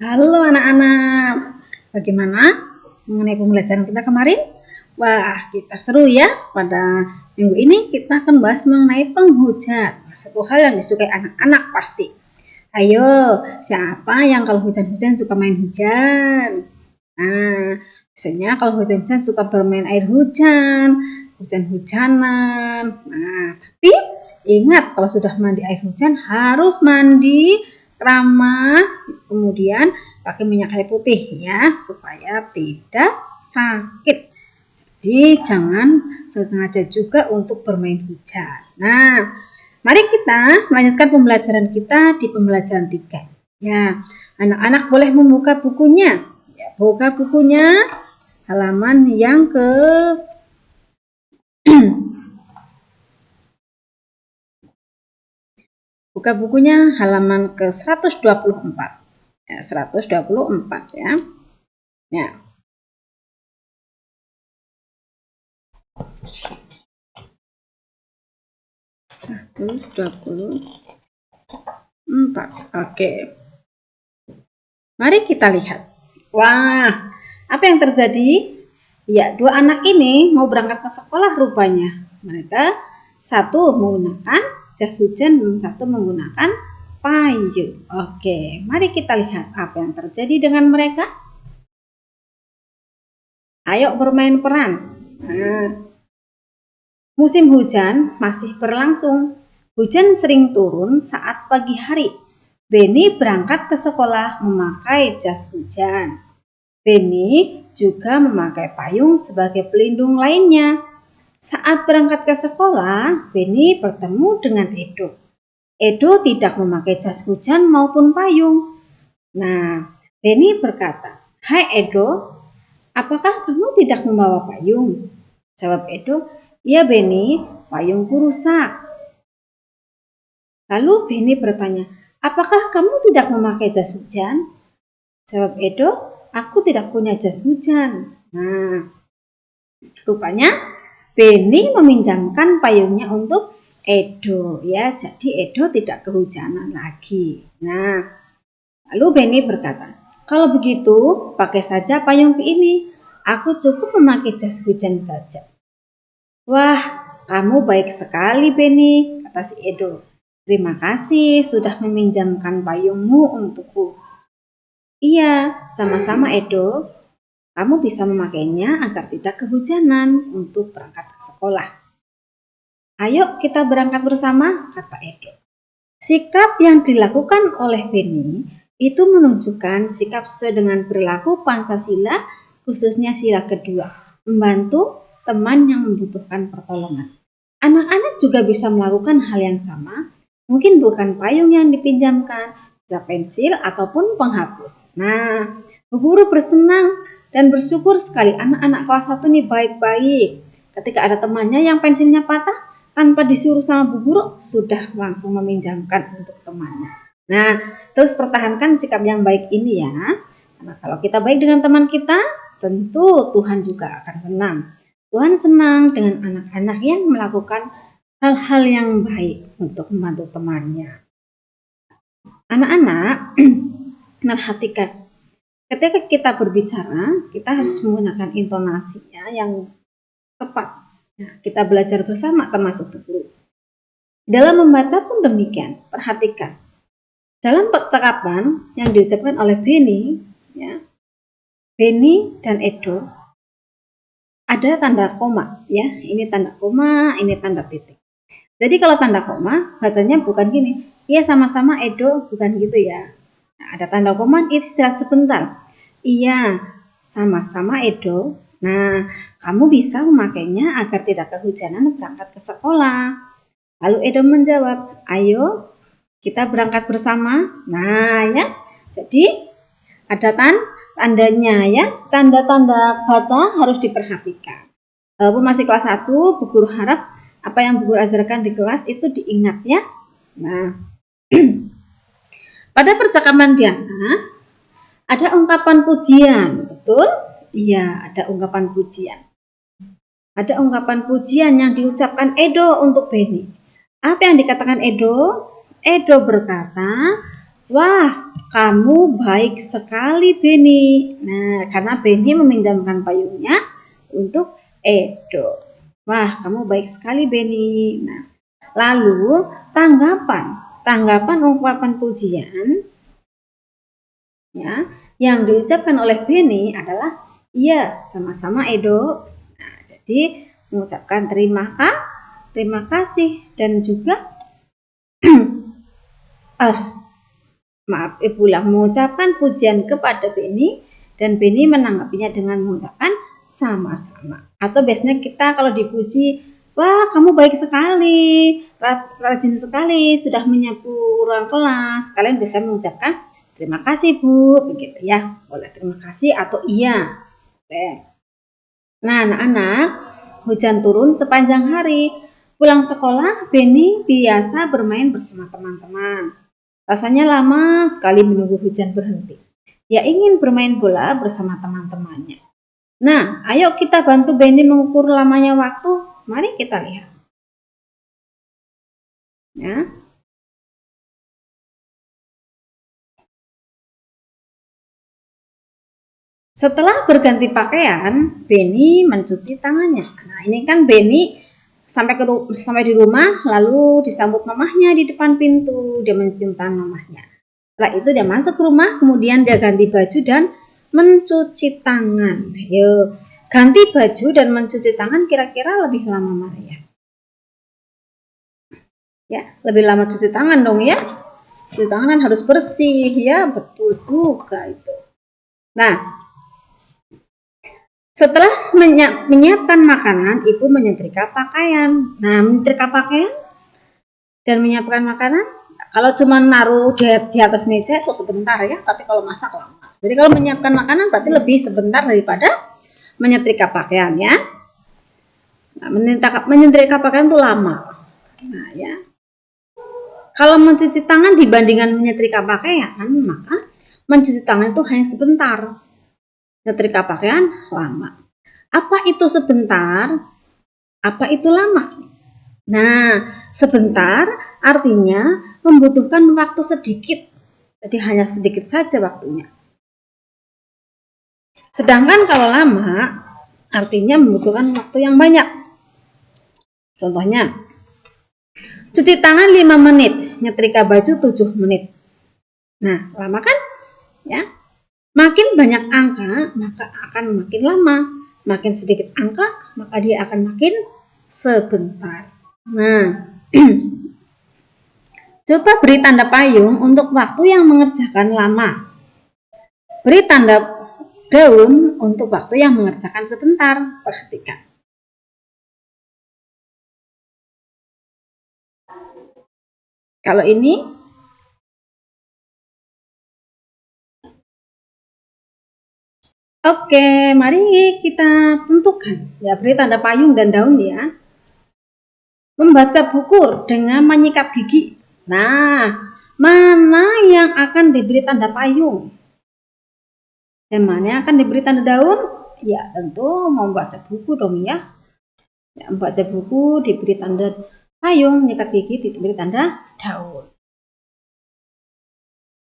Halo anak-anak, bagaimana mengenai pembelajaran kita kemarin? Wah, kita seru ya. Pada minggu ini kita akan bahas mengenai penghujan. Satu hal yang disukai anak-anak pasti. Ayo, siapa yang kalau hujan-hujan suka main hujan? Nah, biasanya kalau hujan-hujan suka bermain air hujan, hujan-hujanan. Nah, tapi ingat kalau sudah mandi air hujan harus mandi keramas, kemudian pakai minyak kayu putih ya, supaya tidak sakit. Jadi jangan sengaja juga untuk bermain hujan. Nah, mari kita melanjutkan pembelajaran kita di pembelajaran 3. Ya, anak-anak boleh membuka bukunya. Ya, buka bukunya halaman yang ke buka bukunya halaman ke 124. Ya, 124 ya. Ya. Terus 24. Oke. Mari kita lihat. Wah, apa yang terjadi? Ya, dua anak ini mau berangkat ke sekolah rupanya. Mereka satu menggunakan jas hujan, satu menggunakan payung. Oke, mari kita lihat apa yang terjadi dengan mereka. Ayo bermain peran. Nah, musim hujan masih berlangsung. Hujan sering turun saat pagi hari. Benny berangkat ke sekolah memakai jas hujan. Benny juga memakai payung sebagai pelindung lainnya. Saat berangkat ke sekolah, Benny bertemu dengan Edo. Edo tidak memakai jas hujan maupun payung. Nah, Benny berkata, "Hai Edo, apakah kamu tidak membawa payung?" Jawab Edo, "Iya Benny, payungku rusak." Lalu Benny bertanya, "Apakah kamu tidak memakai jas hujan?" Jawab Edo, "Aku tidak punya jas hujan." Nah, rupanya Benny meminjamkan payungnya untuk Edo ya, jadi Edo tidak kehujanan lagi. Nah, lalu Benny berkata, "Kalau begitu, pakai saja payung ini. Aku cukup memakai jas hujan saja." "Wah, kamu baik sekali Benny," kata si Edo. "Terima kasih sudah meminjamkan payungmu untukku." "Iya, sama-sama Edo. Kamu bisa memakainya agar tidak kehujanan untuk berangkat ke sekolah." "Ayo kita berangkat bersama," kata Edo. Sikap yang dilakukan oleh Benny itu menunjukkan sikap sesuai dengan perilaku Pancasila, khususnya sila kedua, membantu teman yang membutuhkan pertolongan. Anak-anak juga bisa melakukan hal yang sama, mungkin bukan payung yang dipinjamkan, bisa pensil ataupun penghapus. Nah, Bu Guru bersenang dan bersyukur sekali anak-anak kelas 1 ini baik-baik. Ketika ada temannya yang pensilnya patah, tanpa disuruh sama Bu Guru, sudah langsung meminjamkan untuk temannya. Nah, terus pertahankan sikap yang baik ini ya. Karena kalau kita baik dengan teman kita, tentu Tuhan juga akan senang. Tuhan senang dengan anak-anak yang melakukan hal-hal yang baik untuk membantu temannya. Anak-anak, perhatikan. Ketika kita berbicara, kita harus menggunakan intonasi ya, yang tepat. Nah, kita belajar bersama termasuk guru. Dalam membaca pun demikian, perhatikan. Dalam percakapan yang diucapkan oleh Benny, ya, Benny dan Edo, ada tanda koma, ya. Ini tanda koma, ini tanda titik. Jadi kalau tanda koma, bacanya bukan gini, "Iya sama-sama Edo," bukan gitu ya. Nah, ada tanda koma, istirahat sebentar. "Iya, sama-sama Edo. Nah, kamu bisa memakainya agar tidak kehujanan berangkat ke sekolah." Lalu Edo menjawab, "Ayo, kita berangkat bersama." Nah, ya. Jadi, ada tandanya ya. Tanda-tanda baca harus diperhatikan. Walaupun masih kelas 1, Bu Guru harap apa yang Bu Guru ajarkan di kelas itu diingat ya. Nah, pada percakapan di atas, ada ungkapan pujian, betul? Iya, ada ungkapan pujian. Ada ungkapan pujian yang diucapkan Edo untuk Benny. Apa yang dikatakan Edo? Edo berkata, "Wah, kamu baik sekali Beni. Nah, karena Beni meminjamkan payungnya untuk Edo. Wah, kamu baik sekali Beni. Nah, lalu tanggapan ungkapan pujian ya, yang diucapkan oleh Beni adalah iya, sama-sama Edo. Nah, jadi mengucapkan terima kasih dan juga mengucapkan pujian kepada Beni dan Beni menanggapinya dengan mengucapkan sama-sama. Atau biasanya kita kalau dipuji, wah kamu baik sekali, rajin sekali, sudah menyapu ruang kelas. Kalian bisa mengucapkan terima kasih Bu, begitu ya. Boleh terima kasih atau iya. Nah anak-anak, hujan turun sepanjang hari. Pulang sekolah, Beni biasa bermain bersama teman-teman. Rasanya lama sekali menunggu hujan berhenti. Ia ingin bermain bola bersama teman-temannya. Nah, ayo kita bantu Beni mengukur lamanya waktu. Mari kita lihat. Ya. Setelah berganti pakaian, Beni mencuci tangannya. Nah, ini kan Beni sampai di rumah, lalu disambut mamahnya di depan pintu. Dia mencium tangan mamahnya. Setelah itu dia masuk ke rumah, kemudian dia ganti baju dan mencuci tangan. Yuk, ganti baju dan mencuci tangan kira-kira lebih lama mana ya? Ya, lebih lama cuci tangan dong ya. Cuci tangan kan harus bersih ya, betul juga itu. Nah, setelah menyiapkan makanan, ibu menyetrika pakaian. Nah, menyetrika pakaian dan menyiapkan makanan, kalau cuma naruh di atas meja itu sebentar ya, tapi kalau masak lama. Jadi kalau menyiapkan makanan berarti lebih sebentar daripada menyetrika pakaian ya. Nah, menyetrika pakaian itu lama. Nah ya. Kalau mencuci tangan dibandingkan menyetrika pakaian, maka mencuci tangan itu hanya sebentar. Nyetrika pakaian lama. Apa itu sebentar? Apa itu lama? Nah, sebentar artinya membutuhkan waktu sedikit. Jadi hanya sedikit saja waktunya. Sedangkan kalau lama artinya membutuhkan waktu yang banyak. Contohnya, cuci tangan 5 menit, nyetrika baju 7 menit. Nah, lama kan? Ya. Makin banyak angka, maka akan makin lama. Makin sedikit angka, maka dia akan makin sebentar. Nah, coba beri tanda payung untuk waktu yang mengerjakan lama. Beri tanda daun untuk waktu yang mengerjakan sebentar. Perhatikan. Kalau ini oke, mari kita tentukan. Ya, beri tanda payung dan daun ya. Membaca buku dengan menyikat gigi. Nah, mana yang akan diberi tanda payung? Dan mana yang akan diberi tanda daun? Ya, tentu membaca buku dong ya. Ya, membaca buku diberi tanda payung, menyikat gigi diberi tanda daun.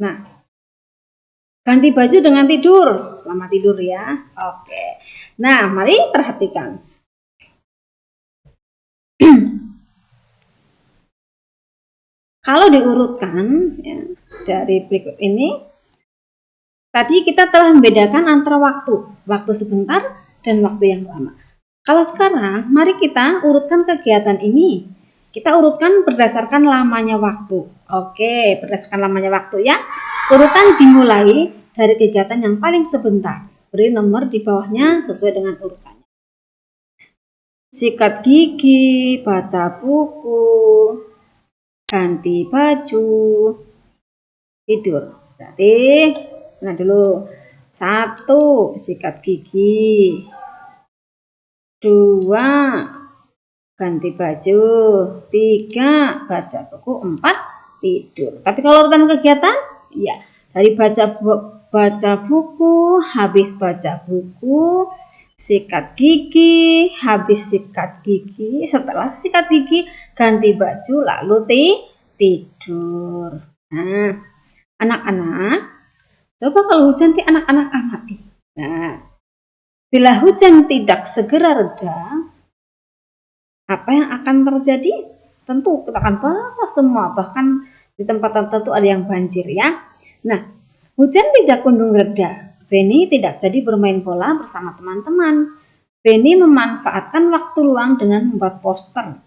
Nah, ganti baju dengan tidur. Lama tidur ya. Oke. Nah, mari perhatikan. Kalau diurutkan ya, dari berikut ini, tadi kita telah membedakan antara waktu sebentar dan waktu yang lama. Kalau sekarang, mari kita urutkan kegiatan ini. Kita urutkan berdasarkan lamanya waktu. Oke, berdasarkan lamanya waktu ya. Urutan dimulai dari kegiatan yang paling sebentar. Beri nomor di bawahnya sesuai dengan urutannya. Sikat gigi, baca buku, ganti baju, tidur. Berarti, nah dulu. 1, sikat gigi. 2, ganti baju. 3, baca buku. 4, tidur. Tapi kalau urutan kegiatan, ya dari baca buku, habis baca buku, sikat gigi, habis sikat gigi, setelah sikat gigi, ganti baju, lalu tidur. Nah, anak-anak, Coba kalau hujan anak-anak amati. Nah, bila hujan tidak segera reda, apa yang akan terjadi? Tentu kita akan basah semua, bahkan di tempat tertentu ada yang banjir ya. Nah, hujan tidak kunjung reda. Benny tidak jadi bermain bola bersama teman-teman. Benny memanfaatkan waktu luang dengan membuat poster.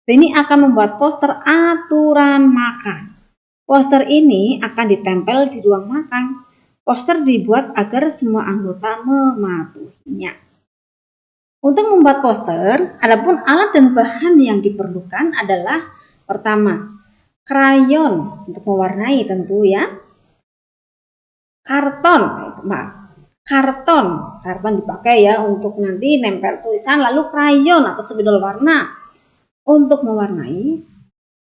Benny akan membuat poster aturan makan. Poster ini akan ditempel di ruang makan. Poster dibuat agar semua anggota mematuhinya. Untuk membuat poster, adapun alat dan bahan yang diperlukan adalah pertama, krayon untuk mewarnai tentu ya. Karton dipakai ya untuk nanti nempel tulisan, lalu krayon atau spidol warna untuk mewarnai,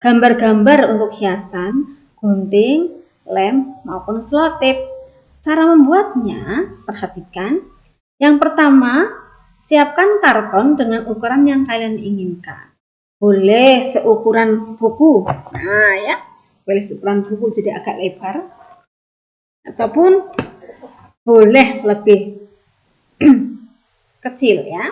gambar-gambar untuk hiasan, gunting, lem maupun selotip. Cara membuatnya, perhatikan. Yang pertama, siapkan karton dengan ukuran yang kalian inginkan. Boleh seukuran buku. Nah ya, boleh seukuran buku jadi agak lebar. Ataupun boleh lebih kecil ya.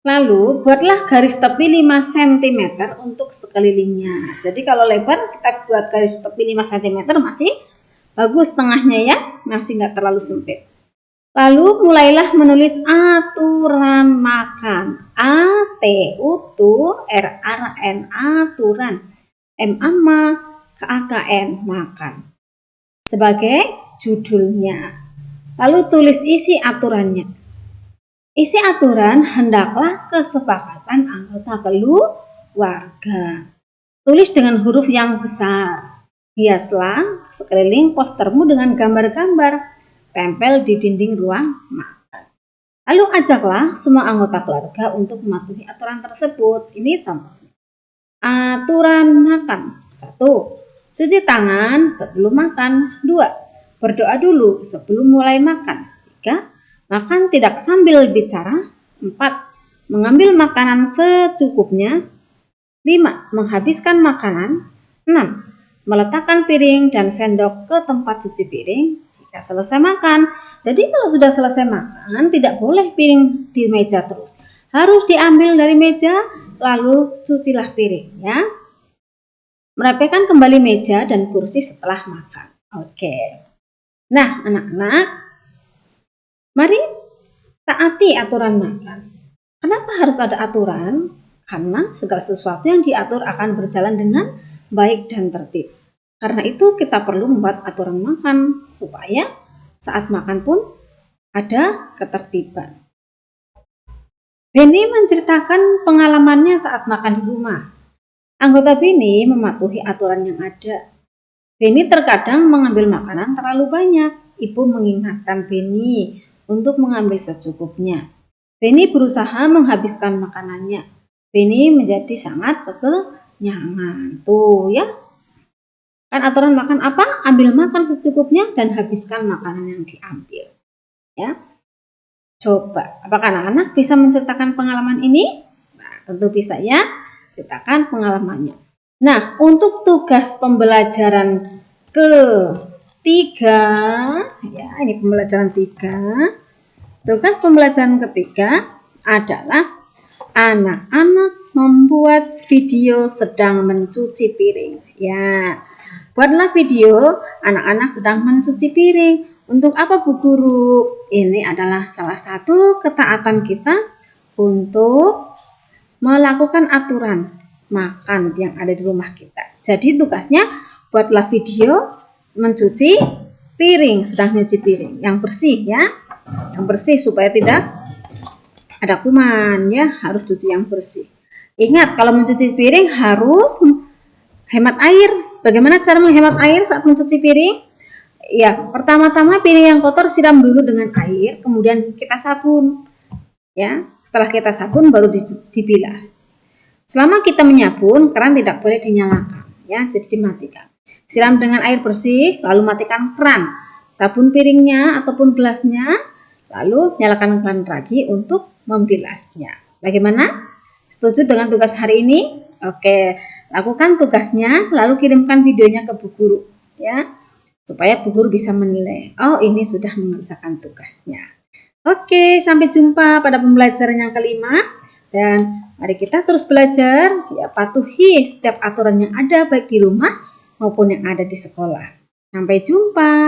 Lalu buatlah garis tepi 5 cm untuk sekelilingnya. Jadi kalau lebar kita buat garis tepi 5 cm masih bagus, tengahnya ya, masih nggak terlalu sempit. Lalu mulailah menulis aturan makan. A-T-U-T-R-A-N, aturan. M-A-M-A, K-A-K-N, makan. Sebagai judulnya. Lalu tulis isi aturannya. Isi aturan hendaklah kesepakatan anggota keluarga. Tulis dengan huruf yang besar. Hiaslah sekeliling postermu dengan gambar-gambar, tempel di dinding ruang makan. Lalu ajaklah semua anggota keluarga untuk mematuhi aturan tersebut. Ini contohnya. Aturan makan. 1. Cuci tangan sebelum makan. 2. Berdoa dulu sebelum mulai makan. 3. Makan tidak sambil bicara. 4. Mengambil makanan secukupnya. 5. Menghabiskan makanan. 6. Meletakkan piring dan sendok ke tempat cuci piring jika selesai makan. Jadi kalau sudah selesai makan, tidak boleh piring di meja terus. Harus diambil dari meja, lalu cucilah piring ya. Merapikan kembali meja dan kursi setelah makan. Oke. Nah, anak-anak, mari taati aturan makan. Kenapa harus ada aturan? Karena segala sesuatu yang diatur akan berjalan dengan baik dan tertib. Karena itu kita perlu membuat aturan makan supaya saat makan pun ada ketertiban. Benny menceritakan pengalamannya saat makan di rumah. Anggota Benny mematuhi aturan yang ada. Benny terkadang mengambil makanan terlalu banyak. Ibu mengingatkan Benny untuk mengambil secukupnya. Benny berusaha menghabiskan makanannya. Benny menjadi sangat kekenyangan. Tuh ya. Kan aturan makan apa? Ambil makan secukupnya dan habiskan makanan yang diambil. Ya. Coba, apakah anak-anak bisa menceritakan pengalaman ini? Nah, tentu bisa ya. Ceritakan pengalamannya. Nah, untuk tugas pembelajaran ketiga, ya, ini pembelajaran 3. Tugas pembelajaran ketiga adalah anak-anak membuat video sedang mencuci piring. Ya. Buatlah video anak-anak sedang mencuci piring. Untuk apa Bu Guru? Ini adalah salah satu ketaatan kita untuk melakukan aturan makan yang ada di rumah kita. Jadi tugasnya buatlah video mencuci piring, sedang nyuci piring. Yang bersih ya. Yang bersih supaya tidak ada kuman ya, harus cuci yang bersih. Ingat kalau mencuci piring harus hemat air. Bagaimana cara menghemat air saat mencuci piring? Ya, pertama-tama piring yang kotor siram dulu dengan air, kemudian kita sabun. Ya, setelah kita sabun baru dibilas. Selama kita menyabun, keran tidak boleh dinyalakan, ya, jadi dimatikan. Siram dengan air bersih, lalu matikan keran. Sabun piringnya ataupun gelasnya, lalu nyalakan keran lagi untuk membilasnya. Bagaimana? Setuju dengan tugas hari ini? Oke, lakukan tugasnya, lalu kirimkan videonya ke Bu Guru. Ya, supaya Bu Guru bisa menilai, oh ini sudah mengerjakan tugasnya. Oke, sampai jumpa pada pembelajaran yang kelima, dan mari kita terus belajar, ya patuhi setiap aturan yang ada baik di rumah maupun yang ada di sekolah. Sampai jumpa.